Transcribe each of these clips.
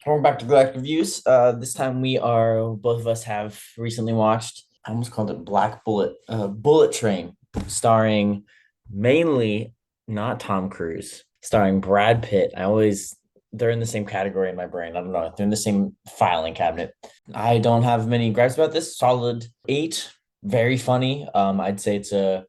Welcome back to Galactic Reviews. This time we are both of us have recently watched. I almost called it Black Bullet, Bullet Train, starring mainly not Tom Cruise, starring Brad Pitt. They're in the same category in my brain. I don't know. They're in the same filing cabinet. I don't have many gripes about this. Solid eight, very funny. I'd say it's a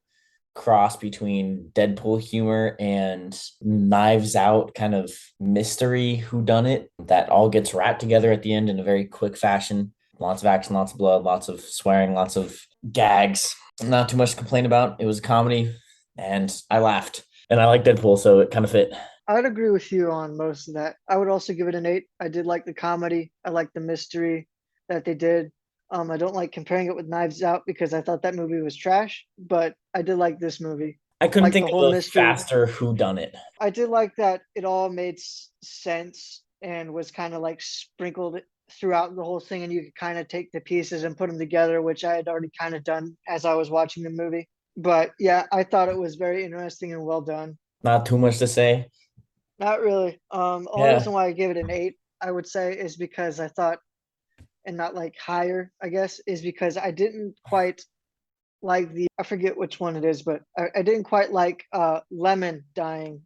cross between Deadpool humor and Knives Out kind of mystery whodunit that all gets wrapped together at the end in a very quick fashion. Lots of action, lots of blood, lots of swearing, lots of gags. Not too much to complain about. It was a comedy and I laughed. And I like Deadpool, so it kind of fit. I'd agree with you on most of that. I would also give it an eight. I did like the comedy. I like the mystery that they did. I don't like comparing it with Knives Out because I thought that movie was trash, but I did like this movie. I couldn't Like think the whole of a mystery. faster whodunit. I did like that it all made sense and was kind of like sprinkled throughout the whole thing, and you could kind of take the pieces and put them together, which I had already kind of done as I was watching the movie. But yeah, I thought it was very interesting and well done. Not too much to say. Not really. Only Yeah. reason why I gave it an eight, I would say, is because I thought, and not like higher, I guess, is because I didn't quite like I forget which one it is, but I didn't quite like Lemon dying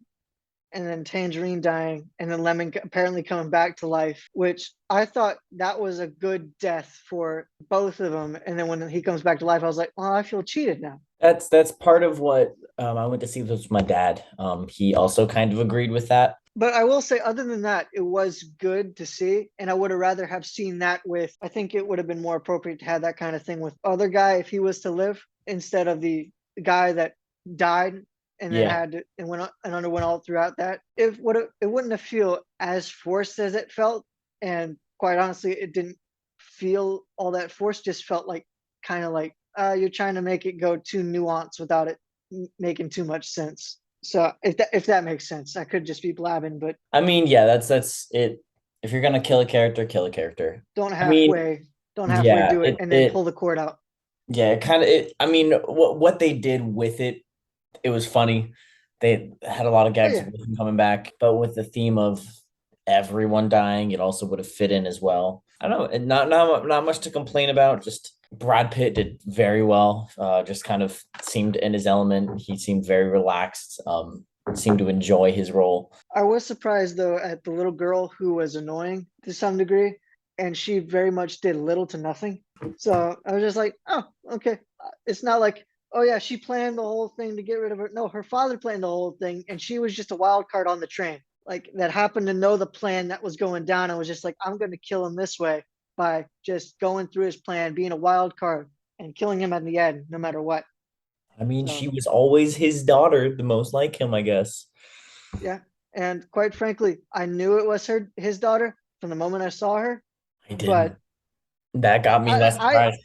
and then Tangerine dying and then Lemon apparently coming back to life, which I thought that was a good death for both of them. And then when he comes back to life, I was like, oh, I feel cheated now. That's part of what I went to see this with my dad. He also kind of agreed with that. But I will say, other than that, it was good to see, and I would have rather have seen that with. I think it would have been more appropriate to have that kind of thing with other guy if he was to live instead of the guy that died and then Yeah. had to, and went and underwent all throughout that. It wouldn't have feel as forced as it felt, and quite honestly, it didn't feel all that forced. Just felt like kind of like you're trying to make it go too nuanced without it making too much sense. So if that makes sense, I could just be blabbing, but I mean, yeah, that's it. If you're gonna kill a character, kill a character. don't I mean, halfway don't halfway yeah, do it and then pull the cord out. it kind of it. I mean, what they did with it, it was funny. They had a lot of Oh gags yeah, with him coming back, but with the theme of everyone dying, it also would have fit in as well. I don't know, and not much to complain about. Just Brad Pitt did very well. Just kind of seemed in his element. He seemed very relaxed. Seemed to enjoy his role. I was surprised though at the little girl who was annoying to some degree, and she very much did little to nothing. So I was just like, oh, okay. It's not like, oh yeah, she planned the whole thing to get rid of her. No, her father planned the whole thing, and she was just a wild card on the train. Like that happened to know the plan that was going down. I was just like, I'm going to kill him this way by just going through his plan, being a wild card, and killing him at the end, no matter what. I mean, she So was always his daughter, the most like him, I guess. yeah, and quite frankly, I knew it was his daughter from the moment I saw her. I But didn't. That got me I less I surprised.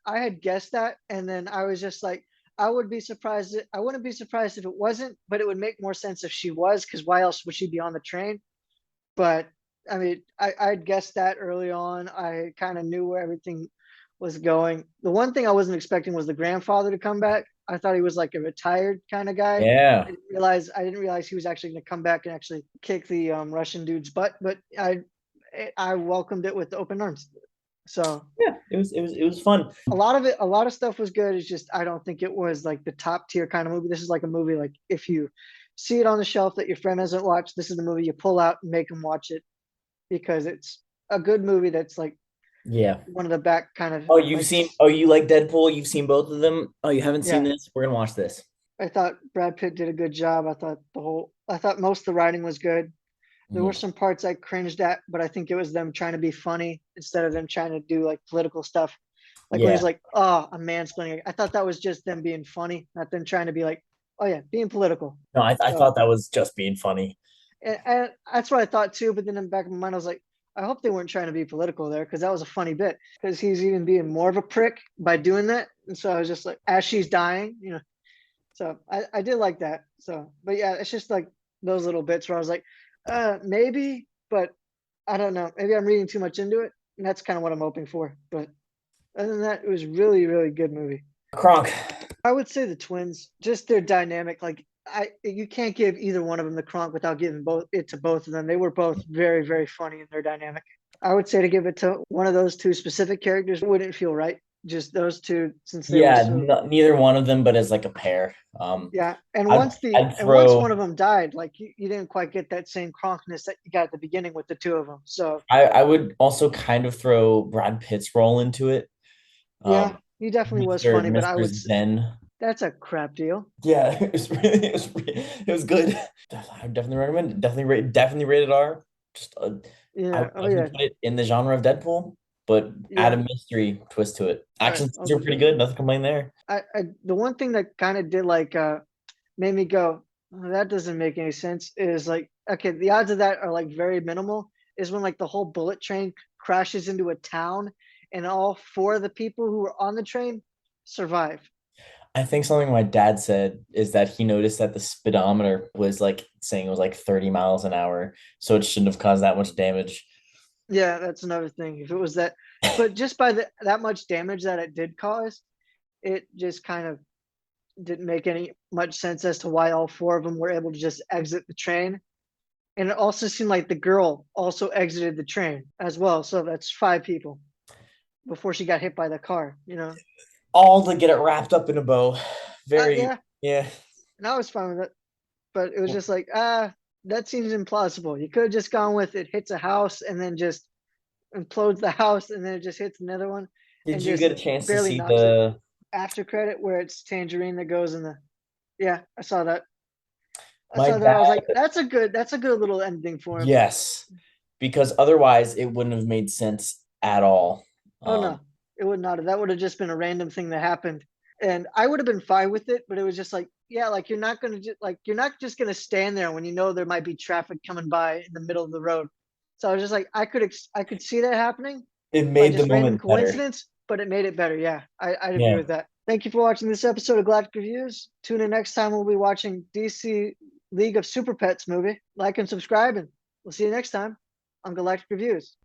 I had guessed that, and then I was just like, I would be surprised. I wouldn't be surprised if it wasn't, but it would make more sense if she was, because why else would she be on the train? But I mean, I'd guessed that early on. I kind of knew where everything was going. The one thing I wasn't expecting was the grandfather to come back. I thought he was like a retired kind of guy. Yeah. I didn't realize he was actually going to come back and actually kick the Russian dude's butt. But I welcomed it with open arms. So Yeah, it was fun. a lot of stuff was good. It's just I don't think it was like the top tier kind of movie. This is like a movie like if you see it on the shelf that your friend hasn't watched, this is the movie you pull out and make them watch it because it's a good movie that's like Yeah. one of the back kind of like Oh, you like Deadpool? You've seen both of them? Oh, you haven't seen yeah. this? We're gonna watch this. I thought Brad Pitt did a good job. I thought most of the writing was good. There were Mhm. some parts I cringed at, but I think it was them trying to be funny instead of them trying to do like political stuff. Like when he's Yeah. like, "Oh, I'm mansplaining." I thought that was just them being funny, not them trying to be like, "Oh yeah, being political." No, I So, thought that was just being funny. and that's what I thought too. But then in the back of my mind, I was like, I hope they weren't trying to be political there because that was a funny bit. Because he's even being more of a prick by doing that. And so I was just like, as she's dying, you know. So I did like that. So, but yeah, it's just like those little bits where I was like, maybe, but I don't know. Maybe I'm reading too much into it, and that's kind of what I'm hoping for. But other than that, it was really, really good movie. Kronk. I would say the twins, just their dynamic. Like you can't give either one of them the Kronk without giving both it to both of them. They were both very, very funny in their dynamic. I would say to give it to one of those two specific characters wouldn't feel right. Just those two, since they were Yeah, so, neither one of them, but as like a pair. yeah. And I'd, I'd once one of throw. them died, like you didn't quite get that same Kronkness that you got at the beginning with the two of them. So I would also kind of throw Brad Pitt's role into it. yeah, Um, he definitely was Mr. funny, but Mr. Zen. that's a crap deal. Yeah, it was good. I definitely recommend it. Definitely rated R. Just I Yeah. would Oh definitely yeah. put it in the genre of Deadpool, but add a Yeah. mystery twist to it. All right. Action scenes are Okay. pretty good. Nothing to complain there. The one thing that kind of did like made me go, "Oh, that doesn't make any sense," is like, okay, the odds of that are like very minimal, is when like the whole bullet train crashes into a town and all four of the people who were on the train survive. I think something my dad said is that he noticed that the speedometer was like saying it was like 30 miles an hour, so it shouldn't have caused that much damage. Yeah, that's another thing. If it was that, but just by that much damage that it did cause, it just kind of didn't make any much sense as to why all four of them were able to just exit the train. And it also seemed like the girl also exited the train as well. So that's five people before she got hit by the car, you know? All to get it wrapped up in a bow. Very, Yeah. yeah. And I was fine with it. But it was just like, that seems implausible. You could have just gone with it hits a house and then just implodes the house and then it just hits another one Did and you just get a chance to barely see knocks it. the After credit where it's Tangerine that goes in the, yeah, I saw that. I my saw that. I was dad? like, that's a good little ending for him. Yes, because otherwise it wouldn't have made sense at all. Oh Um, no, it would not have. That would have just been a random thing that happened, and I would have been fine with it. But it was just like, yeah, like you're not just gonna stand there when you know there might be traffic coming by in the middle of the road. So I was just like, I could see that happening it by made the just random moment better. coincidence, but it made it better. Yeah, I'd agree Yeah. with that. Thank you for watching this episode of Galactic Reviews. Tune in next time. We'll be watching DC League of Super Pets movie. Like and subscribe, and we'll see you next time on Galactic Reviews.